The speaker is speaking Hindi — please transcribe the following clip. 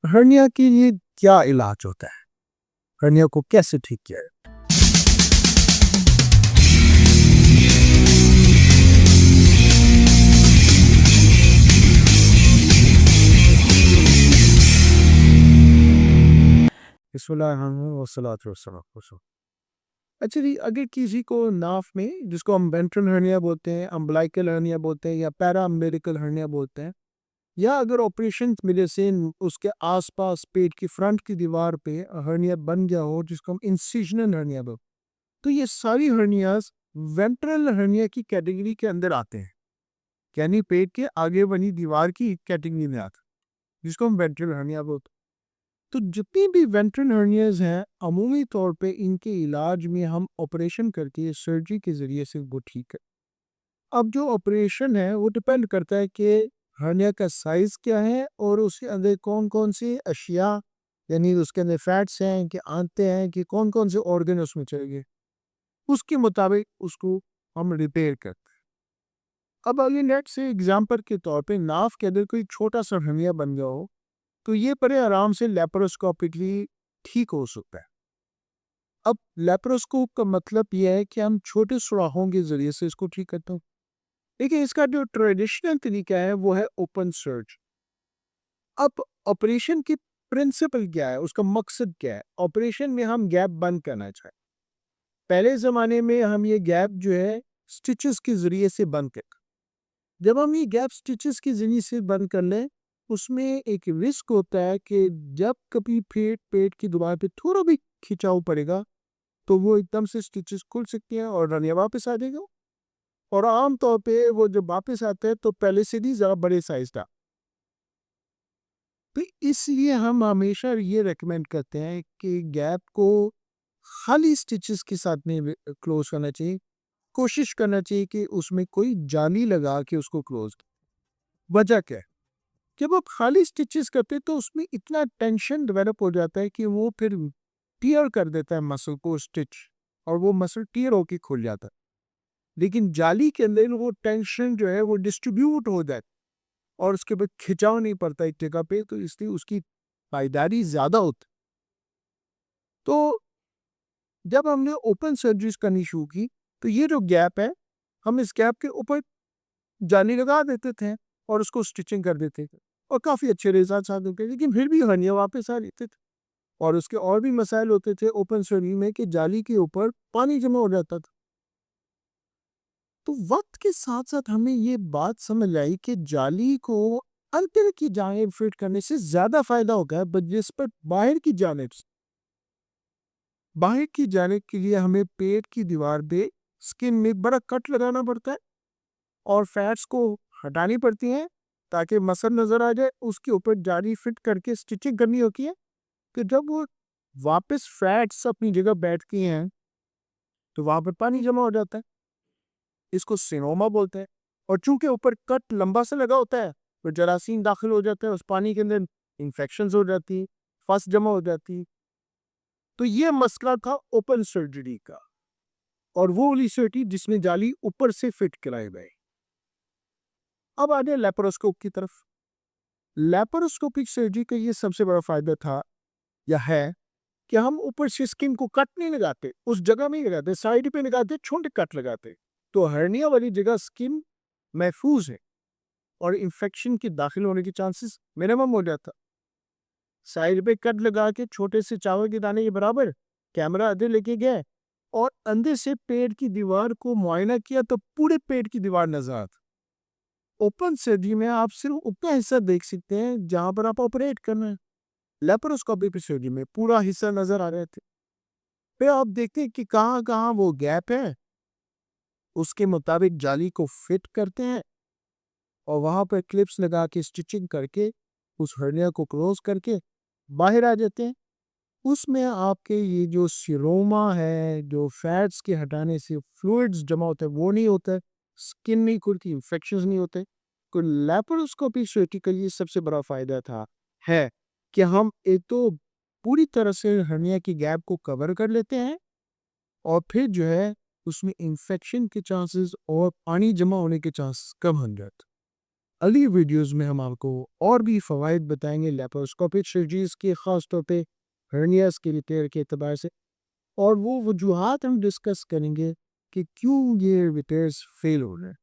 हर्निया के लिए क्या इलाज होता है? हर्निया को कैसे ठीक किया जाए? अच्छा जी, अगर किसी को नाफ में, जिसको हम वेंट्रल हर्निया बोलते हैं, अम्बिलिकल हर्निया बोलते हैं या पैरा अम्बिलिकल हर्निया बोलते हैं, या अगर ऑपरेशन की वजह से उसके आसपास पेट की फ्रंट की दीवार पे हर्निया बन गया हो, जिसको हम इंसिजनल हर्निया बोलते हैं, तो ये सारी हर्नियाज वेंट्रल हर्निया की कैटेगरी के अंदर आते हैं, यानी पेट के आगे बनी दीवार की कैटेगरी में आते हैं, जिसको हम वेंट्रल हर्निया बोलते हैं। तो जितनी भी वेंट्रल हर्नियाज हैं, अमूमी तौर पे इनके इलाज में हम ऑपरेशन करके, सर्जरी के ज़रिए से वो ठीक है। अब जो ऑपरेशन है वो डिपेंड करता है कि हर्निया का साइज़ क्या है और उसके अंदर कौन-कौन सी अशिया, यानी उसके अंदर फैट्स हैं कि आंतें हैं कि कौन-कौन से ऑर्गन उसमें चाहिए। उसके मुताबिक उसको हम रिपेयर करते हैं। अब अगर लेट्स से एग्ज़ाम्पल के तौर पे नाभ के अंदर कोई छोटा-सा हर्निया बन गया हो, तो ये बड़े आराम से लेप्रोस्कोपिकली ठीक हो सकता है। अब लेप्रोस्कोप का मतलब ये है कि हम छोटे सुराखों के ज़रिए से इसको ठीक करते हैं। देखिए, इसका जो ट्रेडिशनल तरीका है वो है ओपन सर्ज। अब ऑपरेशन की प्रिंसिपल क्या है, उसका मकसद क्या है? ऑपरेशन में हम गैप बंद करना चाहें। पहले ज़माने में हम ये गैप जो है स्टिचेस के ज़रिए से बंद कर, जब हम ये गैप स्टिचेस के ज़रिए से बंद कर लें, उसमें एक रिस्क होता है कि जब कभी पेट पेट की दीवार पे थोड़ा भी खिंचाव पड़ेगा, तो वो एकदम से स्टिचेस खुल सकती हैं और रनिया वापस आ जाएगा। और आम तौर पे वो जब वापस आता है तो पहले से भी ज़रा बड़े साइज़ का। तो इसलिए हम हमेशा ये रेकमेंड करते हैं कि गैप को खाली स्टिचेस के साथ नहीं क्लोज करना चाहिए। कोशिश करना चाहिए कि उसमें कोई जाली लगा के उसको क्लोज। वजह क्या है? जब आप खाली स्टिचेस करते हैं तो उसमें इतना टेंशन डेवलप हो जाता है कि वो फिर टियर कर देता है मसल को स्टिच, और वो मसल टियर होके खुल जाता है। लेकिन जाली के अंदर वो टेंशन जो है वो डिस्ट्रीब्यूट हो जाए और उसके बाद खिंचाव नहीं पड़ता एक जगह पे, तो इसलिए उसकी पायदारी ज़्यादा होती। तो जब हमने ओपन सर्जरीज करनी शुरू की, तो ये जो गैप है, हम इस गैप के ऊपर जाली लगा देते थे और उसको स्टिचिंग कर देते थे और काफ़ी अच्छे रिजल्ट्स आते थे, लेकिन फिर भी हर्निया वापस आ जाते थे। और उसके और भी मसाइल होते थे ओपन सर्जरी में कि जाली के ऊपर पानी जमा हो जाता था। तो वक्त के साथ साथ हमें ये बात समझ आई कि जाली को अंदर की जानिब फिट करने से ज़्यादा फायदा होगा है, बट जिस पर बाहर की जानिब के लिए हमें पेट की दीवार पे स्किन में बड़ा कट लगाना पड़ता है और फैट्स को हटानी पड़ती हैं ताकि मसल नज़र आ जाए। उसके ऊपर जाली फिट करके स्टिचिंग करनी होती है कि जब वो वापस फैट्स अपनी जगह बैठती हैं, तो वहाँ पर पानी जमा हो जाता है। इसको सिनोमा बोलते हैं। और चूंकि ऊपर कट लंबा सा लगा होता है, तो जरासीम दाखिल हो जाते हैं उस पानी के अंदर, इन्फेक्शन हो जाती, फस जमा हो जाती। तो ये मसला था ओपन सर्जरी का, और वो वाली सर्जरी जिसमें जाली ऊपर से फिट कराई गई। अब आ जाए लेप्रोस्कोप की तरफ। लेप्रोस्कोपिक सर्जरी का ये सबसे बड़ा फायदा था या है कि हम ऊपर से स्किन को कट नहीं लगाते, उस जगह में ही लगाते, साइड पे लगाते, छोटे कट लगाते। तो हर्निया वाली जगह स्किन महफूज है और इन्फेक्शन के दाखिल होने के चांसेस मिनिमम हो जाता। साइड पे कट लगा के छोटे से चावल के दाने के बराबर कैमरा अंदर लेके गए और अंदर से पेट की दीवार को मुआयना किया, तो पूरे पेट की दीवार नजर आती। ओपन सर्जरी में आप सिर्फ उतना हिस्सा देख सकते हैं जहां पर आप ऑपरेट करना है। लेप्रोस्कोपी सर्जरी में पूरा हिस्सा नजर आ रहे थे। फिर आप देखते हैं कि कहाँ कहाँ वो गैप है, उसके मुताबिक जाली को फिट करते हैं और वहां पर क्लिप्स लगा के स्टिचिंग करके उस हर्निया को क्लोज करके बाहर आ जाते हैं। उसमें आपके ये जो सिरोमा है, जो फैट्स के हटाने से फ्लूइड्स जमा होते हैं वो नहीं होता है, स्किन नहीं खुलती, इन्फेक्शंस नहीं होते। तो लेप्रोस्कोपी सर्जरी का ये सबसे बड़ा फायदा था है कि हम एक तो पूरी तरह से हर्निया की गैप को कवर कर लेते हैं और फिर जो है उसमें इन्फेक्शन के चांसेस और पानी जमा होने के चांसेस कम हो जाते हैं। अगली वीडियोस में हम आपको और भी फ़वाइद बताएंगे लेप्रोस्कोपिक सर्जरीज के, ख़ास तौर पे हर्नियास के रिपेयर के अतबार से, और वो वजूहात हम डिस्कस करेंगे कि क्यों ये रिपेयर्स फेल हो रहे हैं।